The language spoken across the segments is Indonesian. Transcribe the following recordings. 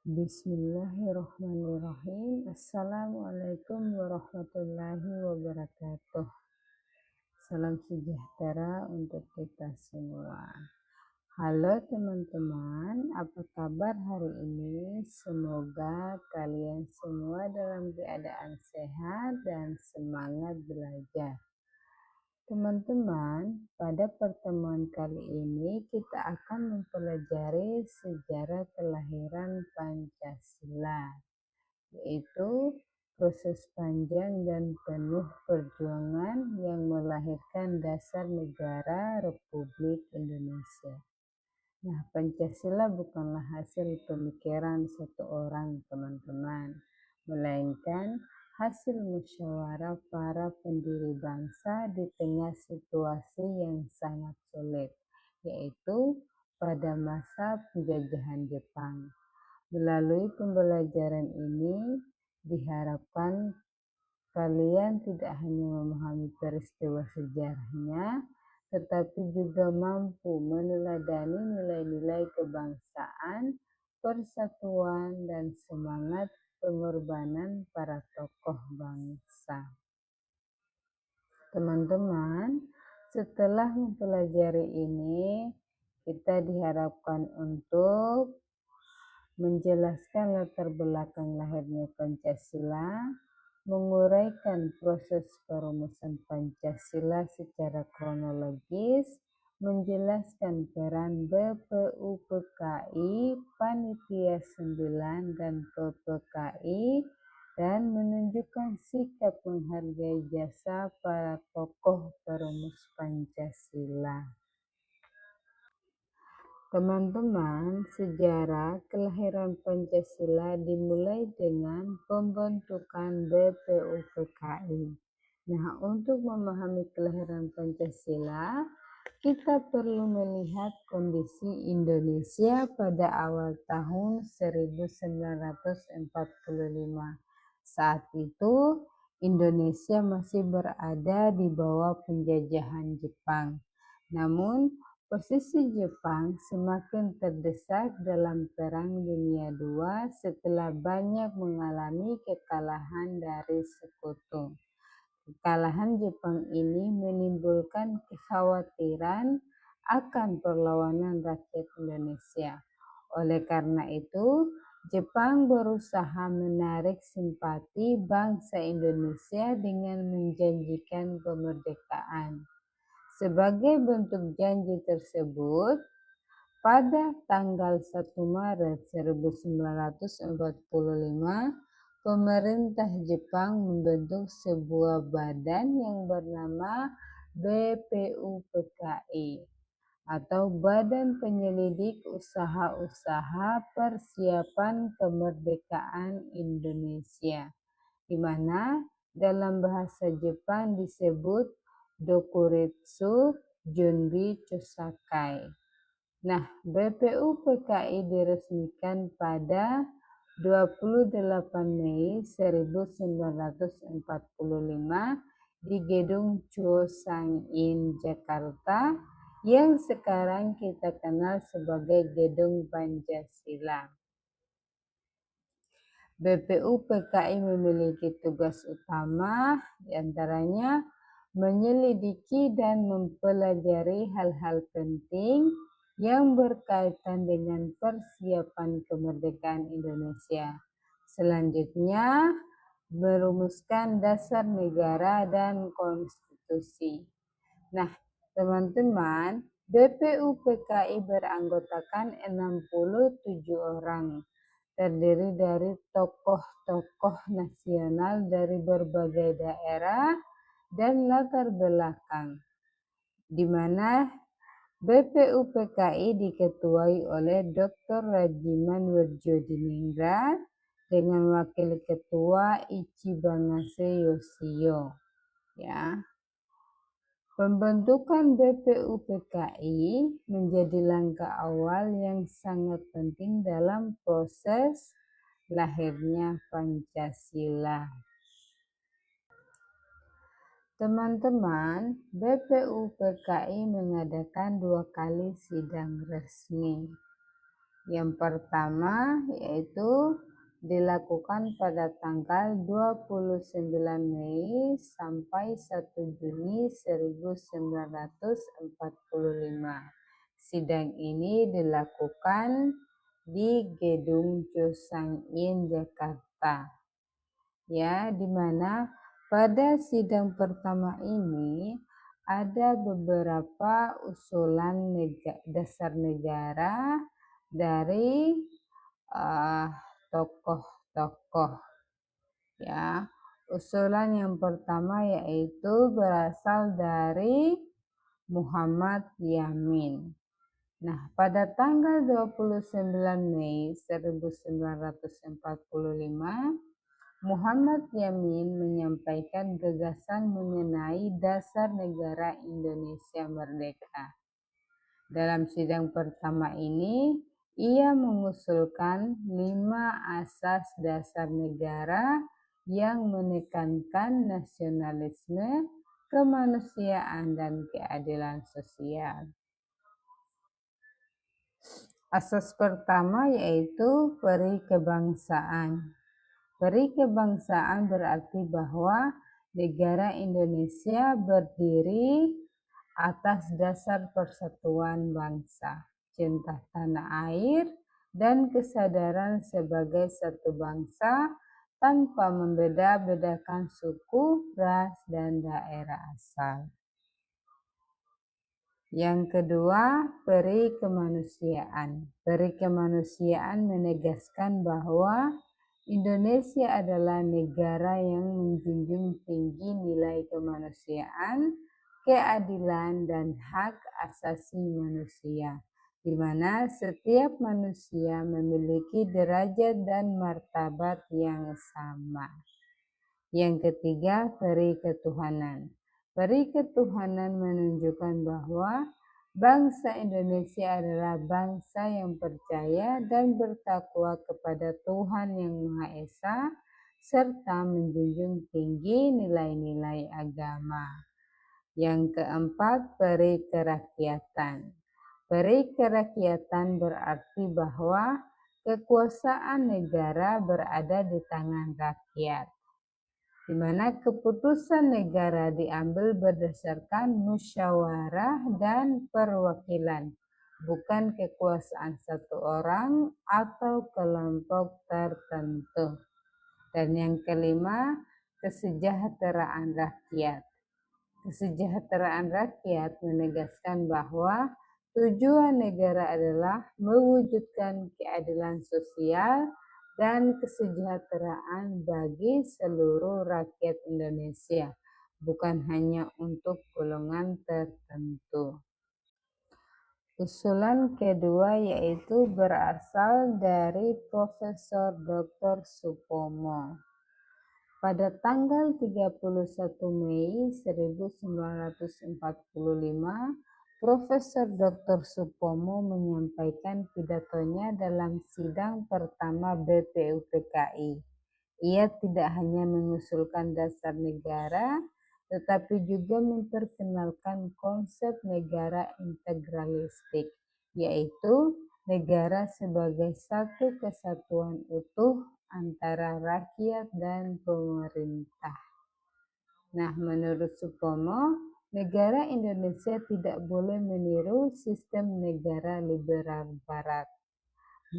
Bismillahirrahmanirrahim. Assalamualaikum warahmatullahi wabarakatuh. Salam sejahtera untuk kita semua. Halo teman-teman, apa kabar hari ini? Semoga kalian semua dalam keadaan sehat dan semangat belajar. Teman-teman, pada pertemuan kali ini kita akan mempelajari sejarah kelahiran Pancasila, yaitu proses panjang dan penuh perjuangan yang melahirkan dasar negara Republik Indonesia. Nah, Pancasila bukanlah hasil pemikiran satu orang, teman-teman, melainkan hasil musyawarah para pendiri bangsa di tengah situasi yang sangat sulit, yaitu pada masa penjajahan Jepang. Melalui pembelajaran ini, diharapkan kalian tidak hanya memahami peristiwa sejarahnya, tetapi juga mampu meneladani nilai-nilai kebangsaan, persatuan, dan semangat pengorbanan para tokoh bangsa. Teman-teman, setelah mempelajari ini, kita diharapkan untuk menjelaskan latar belakang lahirnya Pancasila, menguraikan proses perumusan Pancasila secara kronologis, menjelaskan peran BPUPKI, Panitia 9 dan PPKI, dan menunjukkan sikap menghargai jasa para tokoh perumus Pancasila. Teman-teman, sejarah kelahiran Pancasila dimulai dengan pembentukan BPUPKI. Nah, untuk memahami kelahiran Pancasila, kita perlu melihat kondisi Indonesia pada awal tahun 1945. Saat itu, Indonesia masih berada di bawah penjajahan Jepang. Namun, posisi Jepang semakin terdesak dalam Perang Dunia II setelah banyak mengalami kekalahan dari sekutu. Kekalahan Jepang ini menimbulkan kekhawatiran akan perlawanan rakyat Indonesia. Oleh karena itu, Jepang berusaha menarik simpati bangsa Indonesia dengan menjanjikan kemerdekaan. Sebagai bentuk janji tersebut, pada tanggal 1 Maret 1945, pemerintah Jepang membentuk sebuah badan yang bernama BPUPKI atau Badan Penyelidik Usaha-Usaha Persiapan Kemerdekaan Indonesia, di mana dalam bahasa Jepang disebut Dokuretsu Junbi Chosakai. Nah, BPUPKI diresmikan pada 28 Mei 1945 di Gedung Chosain Jakarta yang sekarang kita kenal sebagai Gedung Pancasila. BPUPKI memiliki tugas utama diantaranya menyelidiki dan mempelajari hal-hal penting yang berkaitan dengan persiapan kemerdekaan Indonesia. Selanjutnya, merumuskan dasar negara dan konstitusi. Nah, teman-teman, BPUPKI beranggotakan 67 orang. Terdiri dari tokoh-tokoh nasional dari berbagai daerah dan latar belakang, di mana BPUPKI diketuai oleh Dr. Rajiman Wirjodiningrat dengan wakil ketua Ichibangase Yoshio. Ya. Pembentukan BPUPKI menjadi langkah awal yang sangat penting dalam proses lahirnya Pancasila. Teman-teman, BPUPKI mengadakan 2 kali sidang resmi. Yang pertama yaitu dilakukan pada tanggal 29 Mei sampai 1 Juni 1945. Sidang ini dilakukan di Gedung Chosangin, Jakarta. Ya, di mana pada sidang pertama ini ada beberapa usulan dasar negara dari tokoh-tokoh, ya. Usulan yang pertama yaitu berasal dari Muhammad Yamin. Nah, pada tanggal 29 Mei 1945, Muhammad Yamin menyampaikan gagasan mengenai dasar negara Indonesia merdeka. Dalam sidang pertama ini, ia mengusulkan 5 asas dasar negara yang menekankan nasionalisme, kemanusiaan, dan keadilan sosial. Asas pertama yaitu peri kebangsaan. Peri kebangsaan berarti bahwa negara Indonesia berdiri atas dasar persatuan bangsa, cinta tanah air, dan kesadaran sebagai satu bangsa tanpa membeda-bedakan suku, ras, dan daerah asal. Yang kedua, peri kemanusiaan. Peri kemanusiaan menegaskan bahwa Indonesia adalah negara yang menjunjung tinggi nilai kemanusiaan, keadilan, dan hak asasi manusia, di mana setiap manusia memiliki derajat dan martabat yang sama. Yang ketiga, peri ketuhanan. Peri ketuhanan menunjukkan bahwa bangsa Indonesia adalah bangsa yang percaya dan bertakwa kepada Tuhan Yang Maha Esa, serta menjunjung tinggi nilai-nilai agama. Yang keempat, peri kerakyatan. Peri kerakyatan berarti bahwa kekuasaan negara berada di tangan rakyat, di mana keputusan negara diambil berdasarkan musyawarah dan perwakilan, bukan kekuasaan satu orang atau kelompok tertentu. Dan yang kelima, kesejahteraan rakyat. Kesejahteraan rakyat menegaskan bahwa tujuan negara adalah mewujudkan keadilan sosial dan kesejahteraan bagi seluruh rakyat Indonesia, bukan hanya untuk golongan tertentu. Usulan kedua yaitu berasal dari Profesor Dr. Supomo. Pada tanggal 31 Mei 1945, Profesor Dr. Supomo menyampaikan pidatonya dalam sidang pertama BPUPKI. Ia tidak hanya mengusulkan dasar negara, tetapi juga memperkenalkan konsep negara integralistik, yaitu negara sebagai satu kesatuan utuh antara rakyat dan pemerintah. Nah, menurut Supomo, negara Indonesia tidak boleh meniru sistem negara liberal barat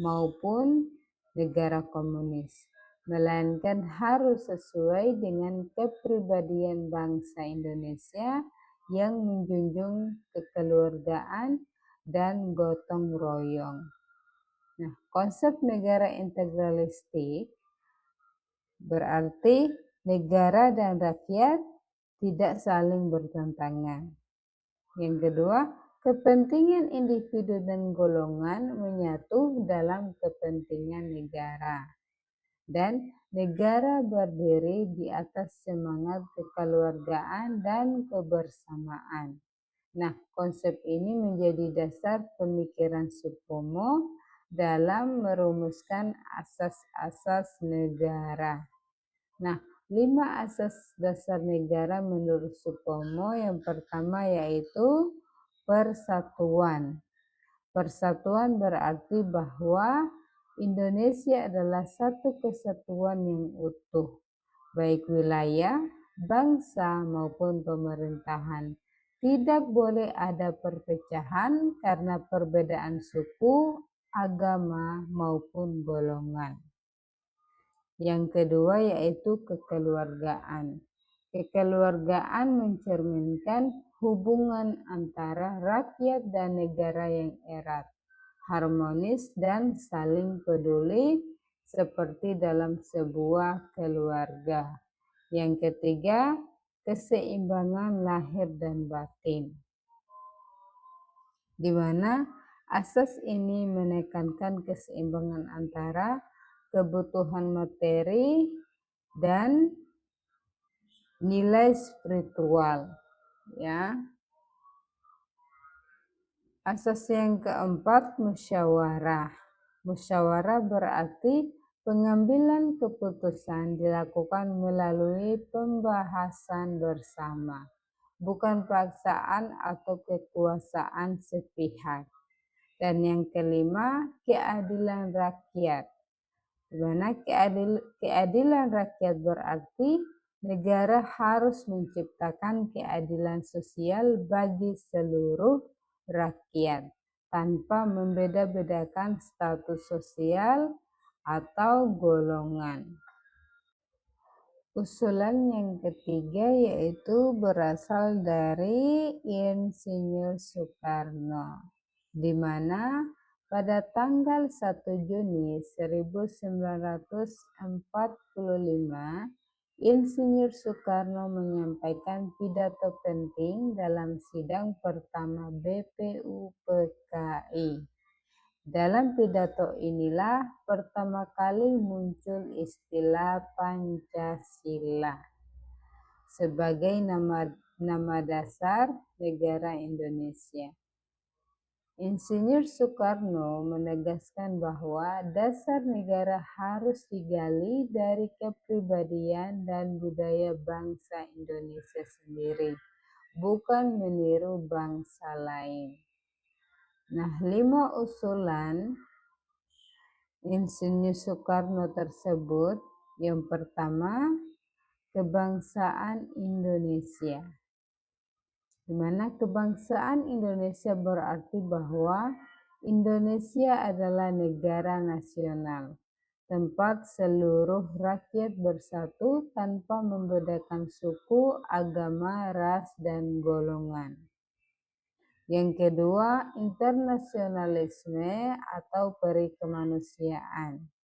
maupun negara komunis, melainkan harus sesuai dengan kepribadian bangsa Indonesia yang menjunjung kekeluargaan dan gotong royong. Nah, konsep negara integralistik berarti negara dan rakyat tidak saling bertentangan. Yang kedua, kepentingan individu dan golongan menyatu dalam kepentingan negara. Dan negara berdiri di atas semangat kekeluargaan dan kebersamaan. Nah, konsep ini menjadi dasar pemikiran Supomo dalam merumuskan asas-asas negara. Nah, 5 asas dasar negara menurut Supomo yang pertama yaitu persatuan. Persatuan berarti bahwa Indonesia adalah satu kesatuan yang utuh, baik wilayah, bangsa, maupun pemerintahan. Tidak boleh ada perpecahan karena perbedaan suku, agama, maupun golongan. Yang kedua yaitu kekeluargaan. Kekeluargaan mencerminkan hubungan antara rakyat dan negara yang erat, harmonis, dan saling peduli seperti dalam sebuah keluarga. Yang ketiga, keseimbangan lahir dan batin, di mana asas ini menekankan keseimbangan antara kebutuhan materi dan nilai spiritual, ya. Asas yang keempat, musyawarah. Musyawarah berarti pengambilan keputusan dilakukan melalui pembahasan bersama, bukan paksaan atau kekuasaan sepihak. Dan yang kelima, keadilan rakyat. Di mana keadilan rakyat berarti negara harus menciptakan keadilan sosial bagi seluruh rakyat tanpa membeda-bedakan status sosial atau golongan. Usulan yang ketiga yaitu berasal dari Insinyur Soekarno, di mana pada tanggal 1 Juni 1945, Insinyur Soekarno menyampaikan pidato penting dalam sidang pertama BPUPKI. Dalam pidato inilah pertama kali muncul istilah Pancasila sebagai nama dasar negara Indonesia. Insinyur Soekarno menegaskan bahwa dasar negara harus digali dari kepribadian dan budaya bangsa Indonesia sendiri, bukan meniru bangsa lain. Nah, 5 usulan Insinyur Soekarno tersebut, yang pertama, kebangsaan Indonesia. Di mana kebangsaan Indonesia berarti bahwa Indonesia adalah negara nasional, tempat seluruh rakyat bersatu tanpa membedakan suku, agama, ras, dan golongan. Yang kedua, internasionalisme atau peri kemanusiaan.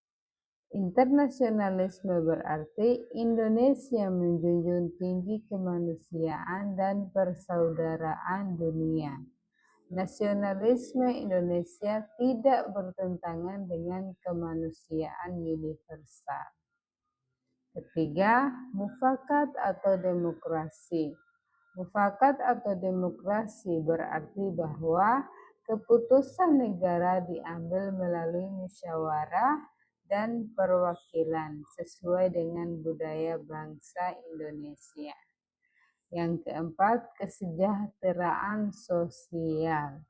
Internasionalisme berarti Indonesia menjunjung tinggi kemanusiaan dan persaudaraan dunia. Nasionalisme Indonesia tidak bertentangan dengan kemanusiaan universal. Ketiga, mufakat atau demokrasi. Mufakat atau demokrasi berarti bahwa keputusan negara diambil melalui musyawarah dan perwakilan sesuai dengan budaya bangsa Indonesia. Yang keempat, kesejahteraan sosial.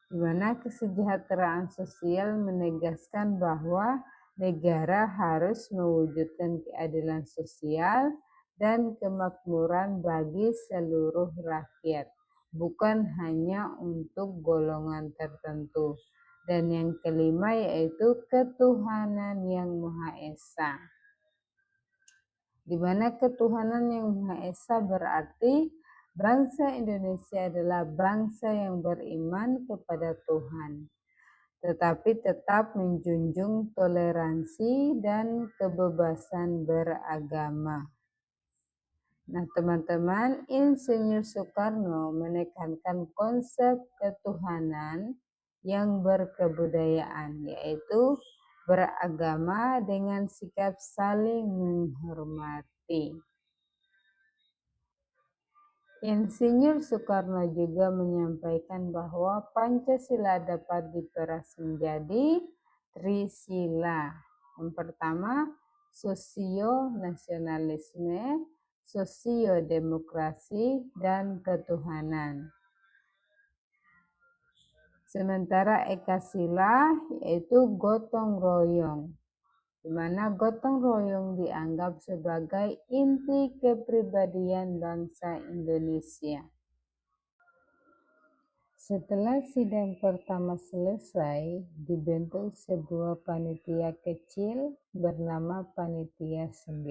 Di mana kesejahteraan sosial menegaskan bahwa negara harus mewujudkan keadilan sosial dan kemakmuran bagi seluruh rakyat, bukan hanya untuk golongan tertentu. Dan yang kelima yaitu ketuhanan yang Maha Esa. Di mana ketuhanan yang Maha Esa berarti bangsa Indonesia adalah bangsa yang beriman kepada Tuhan, tetapi tetap menjunjung toleransi dan kebebasan beragama. Nah, teman-teman, Insinyur Soekarno menekankan konsep ketuhanan yang berkebudayaan, yaitu beragama dengan sikap saling menghormati. Insinyur Soekarno juga menyampaikan bahwa Pancasila dapat diperas menjadi trisila. Yang pertama, sosio-nasionalisme, sosio-demokrasi, dan ketuhanan. Sementara Ekasila yaitu gotong royong, di mana gotong royong dianggap sebagai inti kepribadian bangsa Indonesia. Setelah sidang pertama selesai, dibentuk sebuah panitia kecil bernama Panitia 9,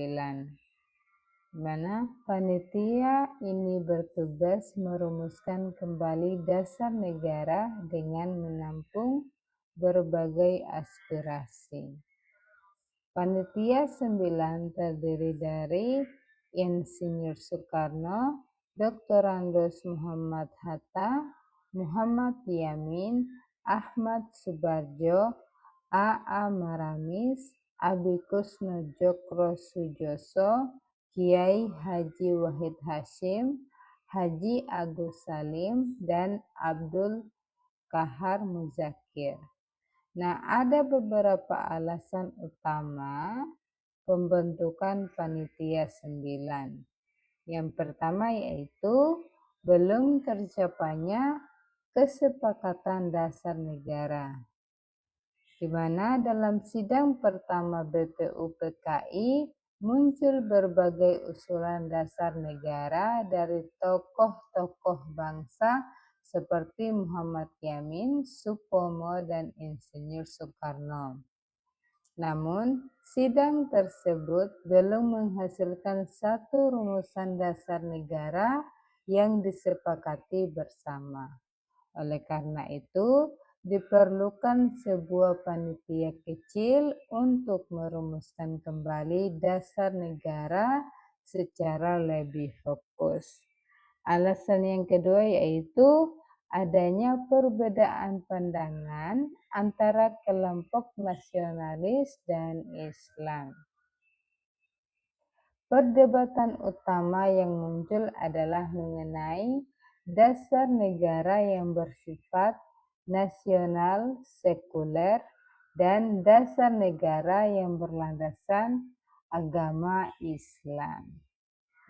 di mana panitia ini bertugas merumuskan kembali dasar negara dengan menampung berbagai aspirasi. Panitia 9 terdiri dari Insinyur Soekarno, Dr. Andos Muhammad Hatta, Muhammad Yamin, Ahmad Subarjo, A.A. Maramis, Abi Kusno Jokro Sujoso, Kiai Haji Wahid Hashim, Haji Agus Salim, dan Abdul Kahar Muzakir. Nah, ada beberapa alasan utama pembentukan Panitia 9. Yang pertama yaitu belum tercapainya kesepakatan dasar negara, di mana dalam sidang pertama BPUPKI muncul berbagai usulan dasar negara dari tokoh-tokoh bangsa seperti Muhammad Yamin, Supomo, dan Insinyur Soekarno. Namun, sidang tersebut belum menghasilkan satu rumusan dasar negara yang disepakati bersama. Oleh karena itu, diperlukan sebuah panitia kecil untuk merumuskan kembali dasar negara secara lebih fokus. Alasan yang kedua yaitu adanya perbedaan pandangan antara kelompok nasionalis dan Islam. Perdebatan utama yang muncul adalah mengenai dasar negara yang bersifat nasional sekuler dan dasar negara yang berlandaskan agama Islam.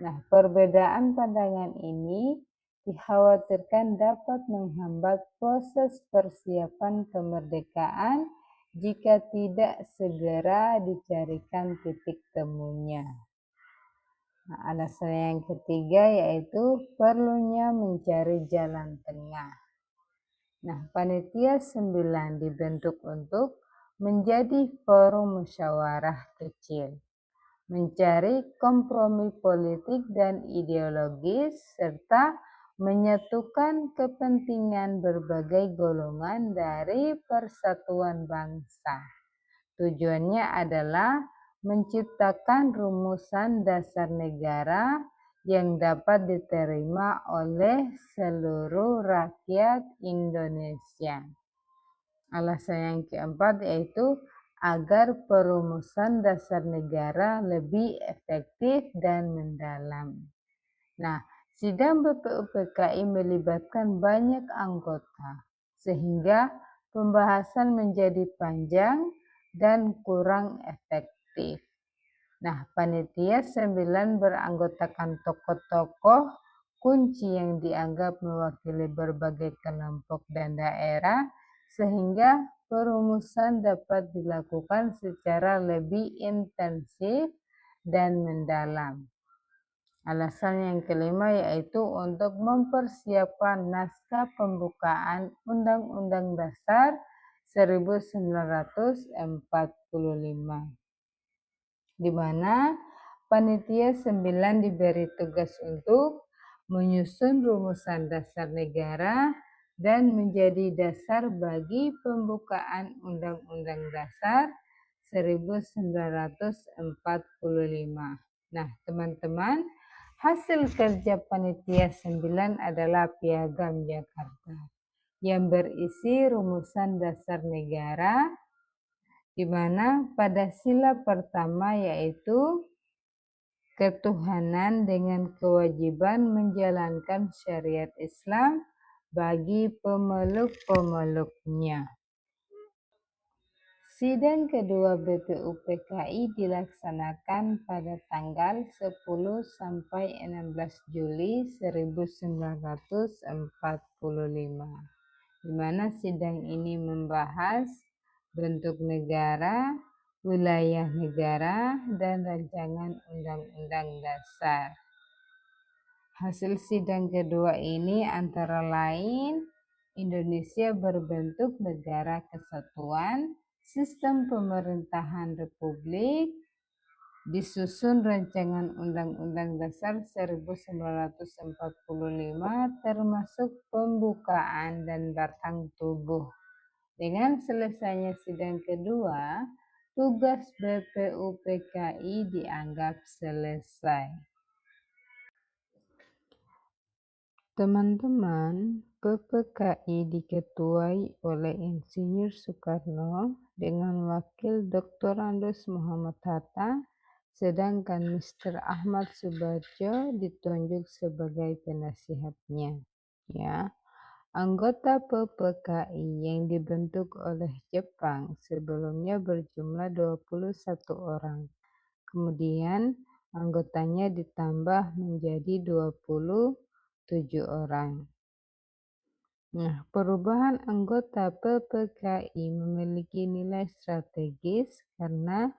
Nah, perbedaan pandangan ini dikhawatirkan dapat menghambat proses persiapan kemerdekaan jika tidak segera dicarikan titik temunya. Nah, alasan yang ketiga yaitu perlunya mencari jalan tengah. Nah, Panitia 9 dibentuk untuk menjadi forum musyawarah kecil, mencari kompromi politik dan ideologis, serta menyatukan kepentingan berbagai golongan dari persatuan bangsa. Tujuannya adalah menciptakan rumusan dasar negara yang dapat diterima oleh seluruh rakyat Indonesia. Alasan yang keempat yaitu agar perumusan dasar negara lebih efektif dan mendalam. Nah, sidang BPUPKI melibatkan banyak anggota, sehingga pembahasan menjadi panjang dan kurang efektif. Nah, Panitia 9 beranggotakan tokoh-tokoh kunci yang dianggap mewakili berbagai kelompok dan daerah, sehingga perumusan dapat dilakukan secara lebih intensif dan mendalam. Alasan yang kelima yaitu untuk mempersiapkan naskah pembukaan Undang-Undang Dasar 1945, di mana Panitia 9 diberi tugas untuk menyusun rumusan dasar negara dan menjadi dasar bagi pembukaan Undang-Undang Dasar 1945. Nah, teman-teman, hasil kerja Panitia 9 adalah Piagam Jakarta yang berisi rumusan dasar negara, di mana pada sila pertama yaitu ketuhanan dengan kewajiban menjalankan syariat Islam bagi pemeluk-pemeluknya. Sidang kedua BPUPKI dilaksanakan pada tanggal 10 sampai 16 Juli 1945, di mana sidang ini membahas bentuk negara, wilayah negara, dan rancangan undang-undang dasar. Hasil sidang kedua ini antara lain Indonesia berbentuk negara kesatuan, sistem pemerintahan republik, disusun rancangan Undang-Undang Dasar 1945 termasuk pembukaan dan batang tubuh. Dengan selesainya sidang kedua, tugas BPUPKI dianggap selesai. Teman-teman, PPKI diketuai oleh Insinyur Soekarno dengan Wakil Dr. Andos Muhammad Hatta, sedangkan Mr. Ahmad Subarjo ditunjuk sebagai penasihatnya. Ya, anggota PPKI yang dibentuk oleh Jepang sebelumnya berjumlah 21 orang. Kemudian anggotanya ditambah menjadi 27 orang. Nah, perubahan anggota PPKI memiliki nilai strategis karena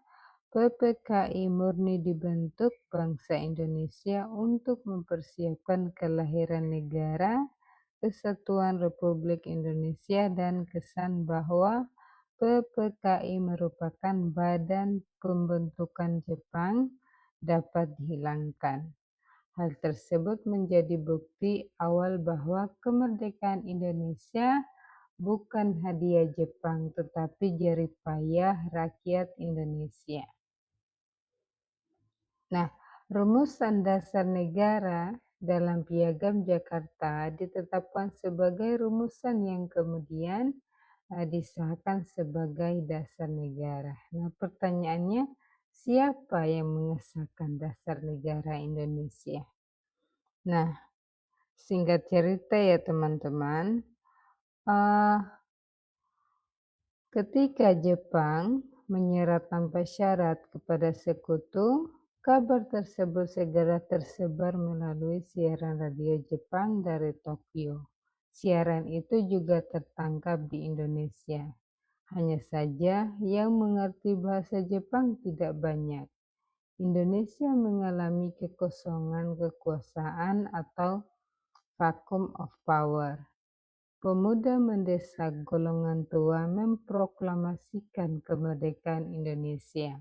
PPKI murni dibentuk bangsa Indonesia untuk mempersiapkan kelahiran negara Kesatuan Republik Indonesia dan kesan bahwa PPKI merupakan badan pembentukan Jepang dapat dihilangkan. Hal tersebut menjadi bukti awal bahwa kemerdekaan Indonesia bukan hadiah Jepang tetapi jerih payah rakyat Indonesia. Nah, rumusan dasar negara dalam Piagam Jakarta ditetapkan sebagai rumusan yang kemudian disahkan sebagai dasar negara. Nah, pertanyaannya, siapa yang mengesahkan dasar negara Indonesia? Nah, singkat cerita ya teman-teman, ketika Jepang menyerah tanpa syarat kepada sekutu, kabar tersebut segera tersebar melalui siaran radio Jepang dari Tokyo. Siaran itu juga tertangkap di Indonesia. Hanya saja yang mengerti bahasa Jepang tidak banyak. Indonesia mengalami kekosongan kekuasaan atau vacuum of power. Pemuda mendesak golongan tua memproklamasikan kemerdekaan Indonesia.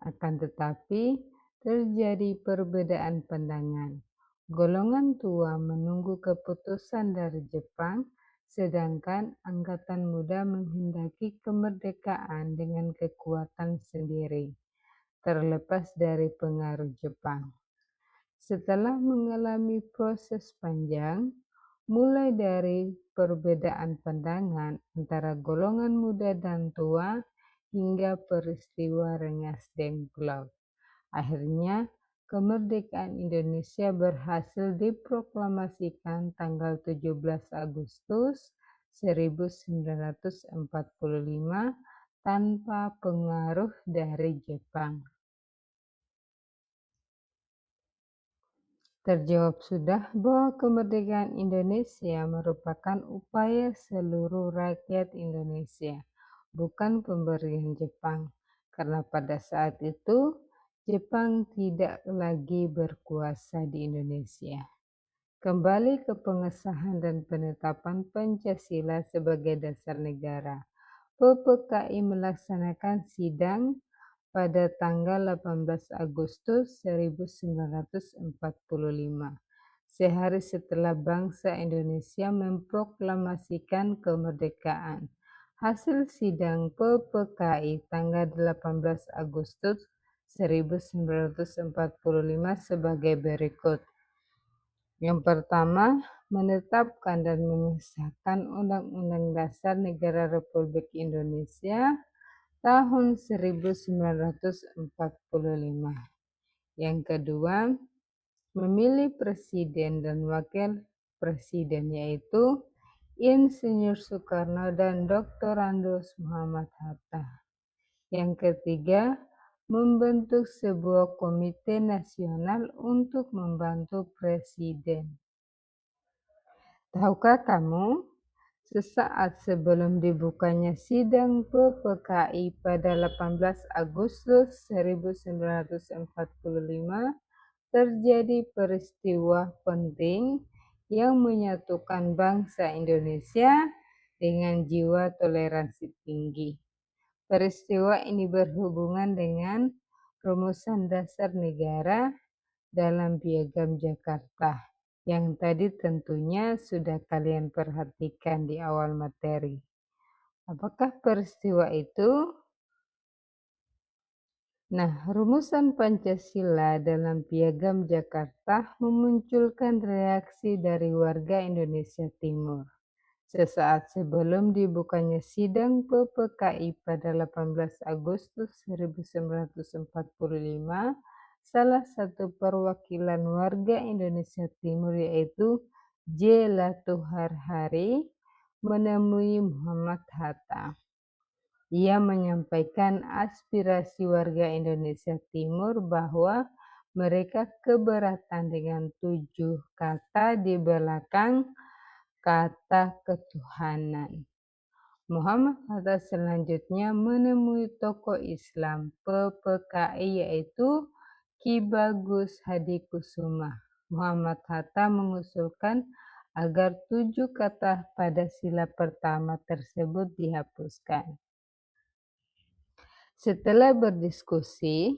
Akan tetapi, terjadi perbedaan pandangan. Golongan tua menunggu keputusan dari Jepang, sedangkan angkatan muda menghendaki kemerdekaan dengan kekuatan sendiri, terlepas dari pengaruh Jepang. Setelah mengalami proses panjang, mulai dari perbedaan pandangan antara golongan muda dan tua hingga peristiwa Rengas Dengklok. Akhirnya, kemerdekaan Indonesia berhasil diproklamasikan tanggal 17 Agustus 1945 tanpa pengaruh dari Jepang. Terjawab sudah bahwa kemerdekaan Indonesia merupakan upaya seluruh rakyat Indonesia, bukan pemberian Jepang. Karena pada saat itu, Jepang tidak lagi berkuasa di Indonesia. Kembali ke pengesahan dan penetapan Pancasila sebagai dasar negara. PPKI melaksanakan sidang pada tanggal 18 Agustus 1945, sehari setelah bangsa Indonesia memproklamasikan kemerdekaan. Hasil sidang PPKI tanggal 18 Agustus 1945 sebagai berikut. Yang pertama, menetapkan dan mengesahkan Undang-Undang Dasar Negara Republik Indonesia tahun 1945. Yang kedua, memilih presiden dan wakil presiden yaitu Insinyur Soekarno dan Dr. Andos Muhammad Hatta. Yang ketiga, membentuk sebuah komite nasional untuk membantu presiden. Tahukah kamu, sesaat sebelum dibukanya sidang PPKI pada 18 Agustus 1945, terjadi peristiwa penting yang menyatukan bangsa Indonesia dengan jiwa toleransi tinggi. Peristiwa ini berhubungan dengan rumusan dasar negara dalam Piagam Jakarta yang tadi tentunya sudah kalian perhatikan di awal materi. Apakah peristiwa itu? Nah, rumusan Pancasila dalam Piagam Jakarta memunculkan reaksi dari warga Indonesia Timur. Sesaat sebelum dibukanya sidang PPKI pada 18 Agustus 1945, salah satu perwakilan warga Indonesia Timur yaitu J. Latuhar Hari menemui Muhammad Hatta. Ia menyampaikan aspirasi warga Indonesia Timur bahwa mereka keberatan dengan 7 kata di belakang kata ketuhanan. Muhammad Hatta selanjutnya menemui tokoh Islam PPKI yaitu Ki Bagus Hadikusuma. Muhammad Hatta mengusulkan agar 7 kata pada sila pertama tersebut dihapuskan. Setelah berdiskusi,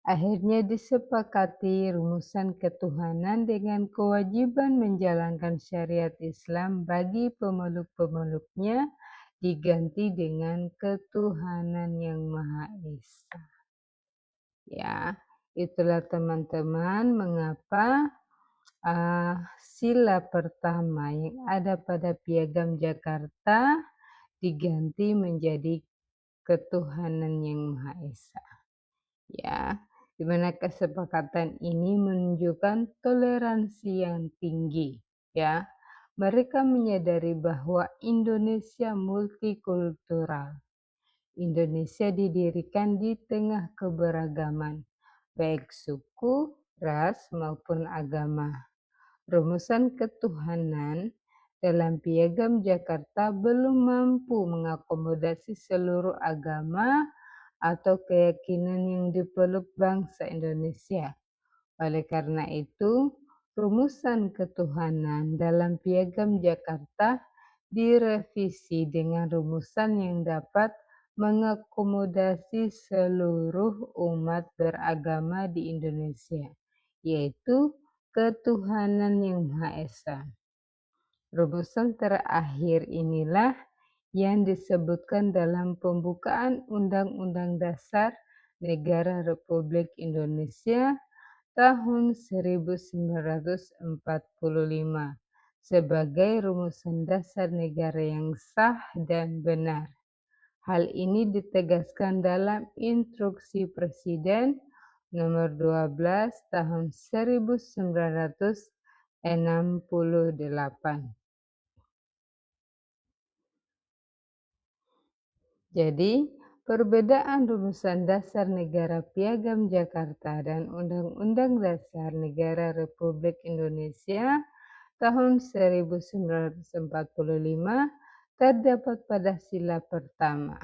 akhirnya disepakati rumusan ketuhanan dengan kewajiban menjalankan syariat Islam bagi pemeluk-pemeluknya diganti dengan ketuhanan yang Maha Esa. Ya, itulah teman-teman mengapa sila pertama yang ada pada Piagam Jakarta diganti menjadi ketuhanan yang Maha Esa. Ya, di mana kesepakatan ini menunjukkan toleransi yang tinggi, ya. Mereka menyadari bahwa Indonesia multikultural. Indonesia didirikan di tengah keberagaman, baik suku, ras, maupun agama. Rumusan ketuhanan dalam Piagam Jakarta belum mampu mengakomodasi seluruh agama atau keyakinan yang dipeluk bangsa Indonesia. Oleh karena itu, rumusan ketuhanan dalam Piagam Jakarta direvisi dengan rumusan yang dapat mengakomodasi seluruh umat beragama di Indonesia, yaitu ketuhanan yang Maha Esa. Rumusan terakhir inilah yang disebutkan dalam pembukaan Undang-Undang Dasar Negara Republik Indonesia tahun 1945 sebagai rumusan dasar negara yang sah dan benar. Hal ini ditegaskan dalam Instruksi Presiden Nomor 12 Tahun 1968. Jadi, perbedaan rumusan dasar negara Piagam Jakarta dan Undang-Undang Dasar Negara Republik Indonesia tahun 1945 terdapat pada sila pertama.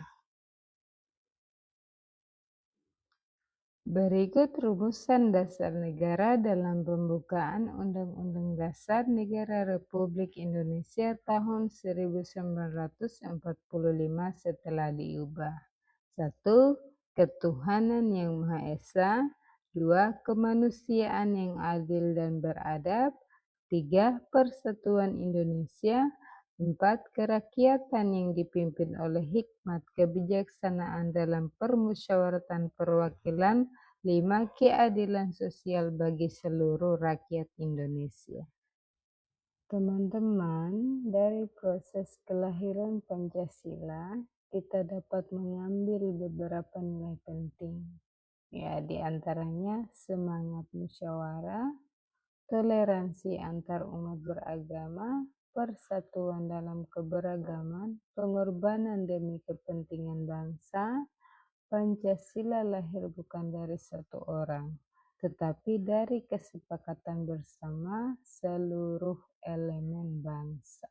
Berikut rumusan dasar negara dalam pembukaan Undang-Undang Dasar Negara Republik Indonesia tahun 1945 setelah diubah. 1. Ketuhanan yang Maha Esa. 2. Kemanusiaan yang adil dan beradab. 3. Persatuan Indonesia. 4. Kerakyatan yang dipimpin oleh hikmat kebijaksanaan dalam permusyawaratan perwakilan. 5. Keadilan sosial bagi seluruh rakyat Indonesia. Teman-teman, dari proses kelahiran Pancasila, kita dapat mengambil beberapa nilai penting. Ya, di antaranya semangat musyawarah, toleransi antar umat beragama, persatuan dalam keberagaman, pengorbanan demi kepentingan bangsa. Pancasila lahir bukan dari satu orang, tetapi dari kesepakatan bersama seluruh elemen bangsa.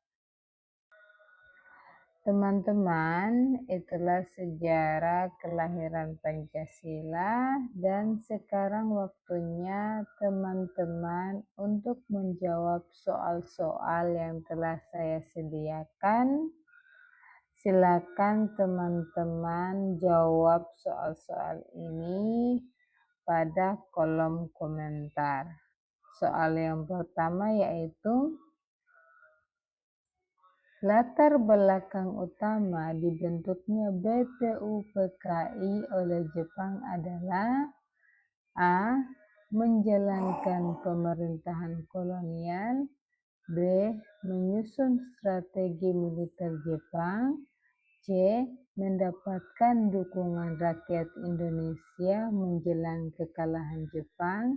Teman-teman, itulah sejarah kelahiran Pancasila dan sekarang waktunya teman-teman untuk menjawab soal-soal yang telah saya sediakan. Silakan teman-teman jawab soal-soal ini pada kolom komentar. Soal yang pertama yaitu latar belakang utama dibentuknya BPUPKI oleh Jepang adalah A. Menjalankan pemerintahan kolonial, B. Menyusun strategi militer Jepang, C. Mendapatkan dukungan rakyat Indonesia menjelang kekalahan Jepang,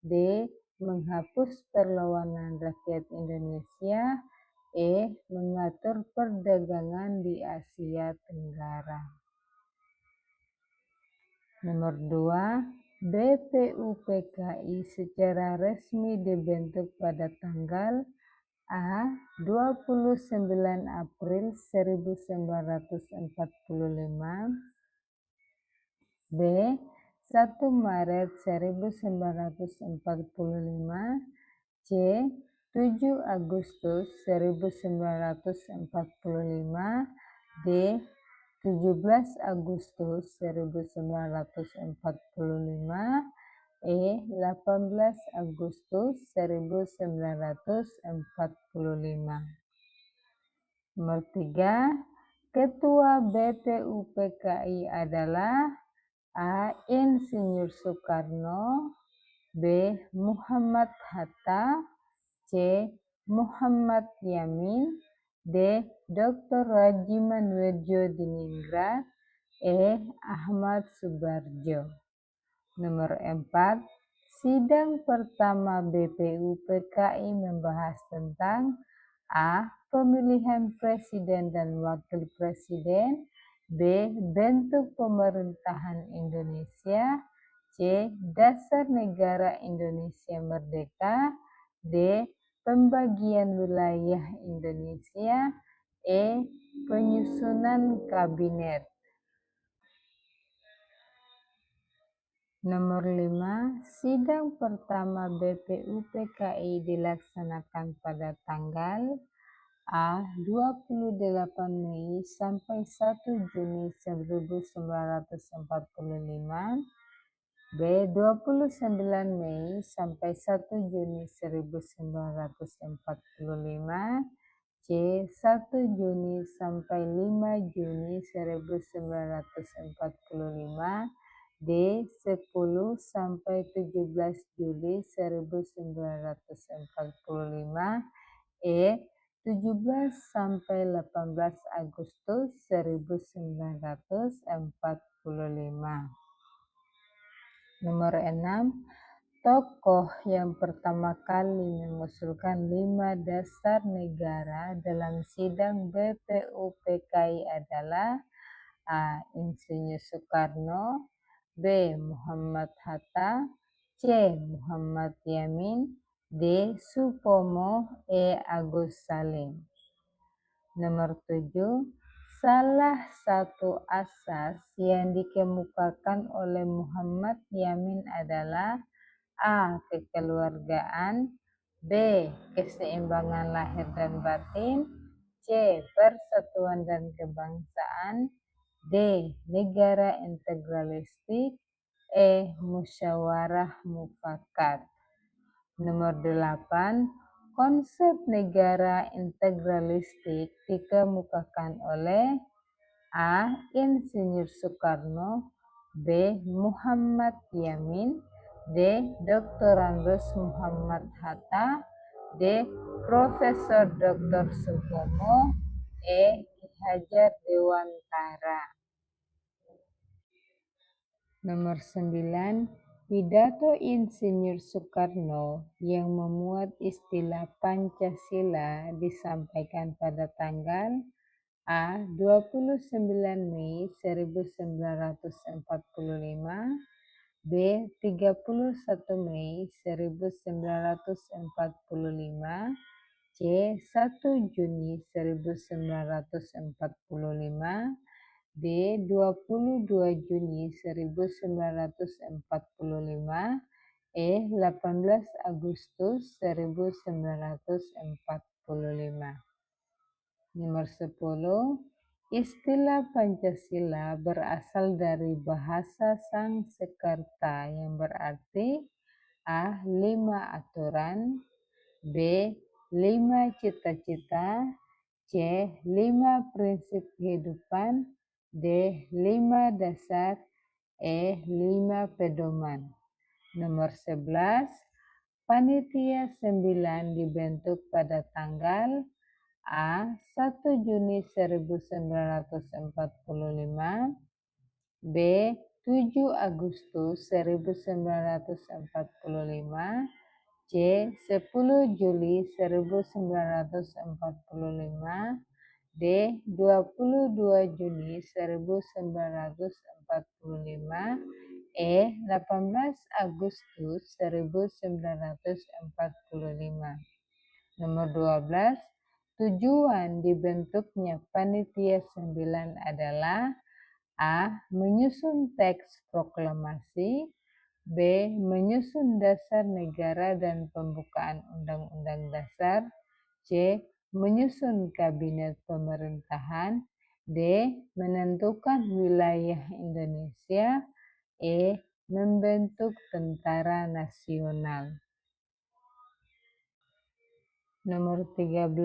D. Menghapus perlawanan rakyat Indonesia, E. Mengatur perdagangan di Asia Tenggara. Nomor 2. BPUPKI secara resmi dibentuk pada tanggal A. 29 April 1945, B. 1 Maret 1945, C. 7 Agustus 1945, D. 17 Agustus 1945, E. 18 Agustus 1945. Nomor 3. Ketua BPUPKI adalah A. Insinyur Soekarno, B. Muhammad Hatta, C. Muhammad Yamin, D. Dr. Rajiman Diningrat, E. Ahmad Subarjo. Nomor 4. Sidang pertama BPUPKI membahas tentang A. Pemilihan presiden dan wakil presiden, B. Bentuk pemerintahan Indonesia, C. Dasar negara Indonesia merdeka, D. Pembagian wilayah Indonesia, E. Penyusunan kabinet. Nomor 5. Sidang pertama BPUPKI dilaksanakan pada tanggal A. 28 Mei sampai 1 Juni 1945, B. 29 Mei sampai 1 Juni 1945, C. 1 Juni sampai 5 Juni 1945, D. 10 sampai 17 Juli 1945, E. 17 sampai 18 Agustus 1945. Nomor 6. Tokoh yang pertama kali mengusulkan 5 dasar negara dalam sidang BPUPKI adalah A. Insinyur Soekarno, B. Muhammad Hatta, C. Muhammad Yamin, D. Supomo, E. Agus Salim. Nomor 7. Salah satu asas yang dikemukakan oleh Muhammad Yamin adalah A. Kekeluargaan, B. Keseimbangan lahir dan batin, C. Persatuan dan kebangsaan, D. Negara integralistik, E. Musyawarah mufakat. Nomor 8. Konsep negara integralistik dikemukakan oleh A. Insinyur Soekarno, B. Muhammad Yamin, D. Dr. Andes Muhammad Hatta, D. Profesor Dr. Supomo, E. Ki Hajar Dewantara. Nomor 9. Pidato Insinyur Soekarno yang memuat istilah Pancasila disampaikan pada tanggal A. 29 Mei 1945, B. 31 Mei 1945, C. 1 Juni 1945, D. 22 Juni 1945, E. 18 Agustus 1945. Nomor 10. Istilah Pancasila berasal dari bahasa Sanskerta yang berarti A. 5 aturan, B. 5 cita-cita, C. 5 prinsip kehidupan, D. 5 dasar, E. 5 pedoman. Nomor 11. Panitia 9 dibentuk pada tanggal A. 1 Juni 1945, B. 7 Agustus 1945, C. 10 Juli 1945, D. 22 Juni 1945, E. 18 Agustus 1945. Nomor 12. Tujuan dibentuknya Panitia 9 adalah A. Menyusun teks proklamasi, B. Menyusun dasar negara dan pembukaan Undang-Undang Dasar, C. Menyusun kabinet pemerintahan, D. Menentukan wilayah Indonesia, E. Membentuk tentara nasional. Nomor 13.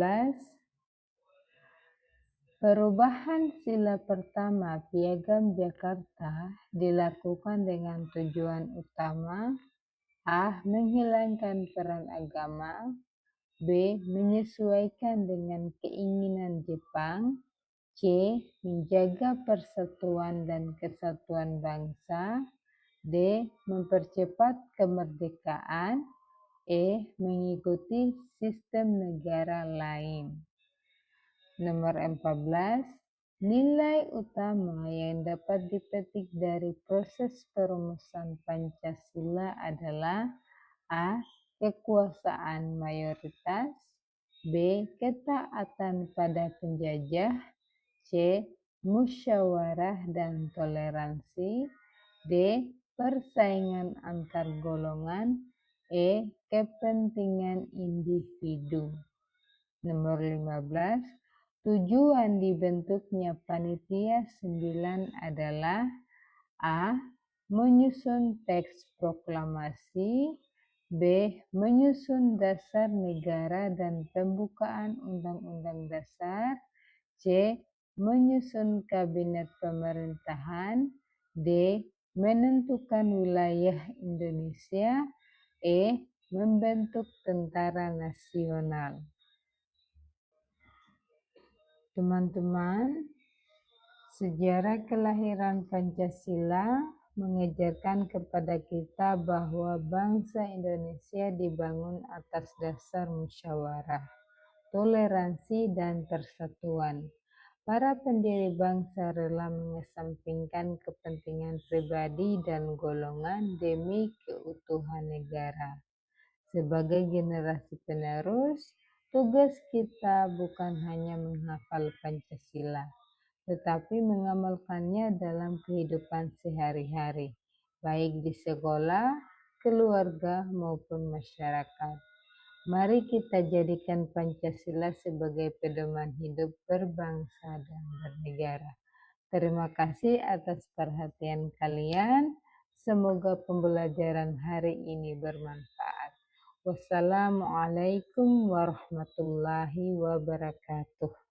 Perubahan sila pertama Piagam Jakarta dilakukan dengan tujuan utama A. Menghilangkan peran agama, B. Menyesuaikan dengan keinginan Jepang, C. Menjaga persatuan dan kesatuan bangsa, D. Mempercepat kemerdekaan, E. Mengikuti sistem negara lain. Nomor 14. Nilai utama yang dapat dipetik dari proses perumusan Pancasila adalah A. Kekuasaan mayoritas, B. Ketaatan pada penjajah, C. Musyawarah dan toleransi, D. Persaingan antar golongan, E. Kepentingan individu. Nomor 15. Tujuan dibentuknya Panitia 9 adalah A. Menyusun teks proklamasi, B. Menyusun dasar negara dan pembukaan Undang-Undang Dasar, C. Menyusun kabinet pemerintahan, D. Menentukan wilayah Indonesia, E. Membentuk tentara nasional. Teman-teman, sejarah kelahiran Pancasila mengajarkan kepada kita bahwa bangsa Indonesia dibangun atas dasar musyawarah, toleransi, dan persatuan. Para pendiri bangsa rela mengesampingkan kepentingan pribadi dan golongan demi keutuhan negara. Sebagai generasi penerus, tugas kita bukan hanya menghafal Pancasila, tetapi mengamalkannya dalam kehidupan sehari-hari, baik di sekolah, keluarga, maupun masyarakat. Mari kita jadikan Pancasila sebagai pedoman hidup berbangsa dan bernegara. Terima kasih atas perhatian kalian. Semoga pembelajaran hari ini bermanfaat. Wassalamualaikum warahmatullahi wabarakatuh.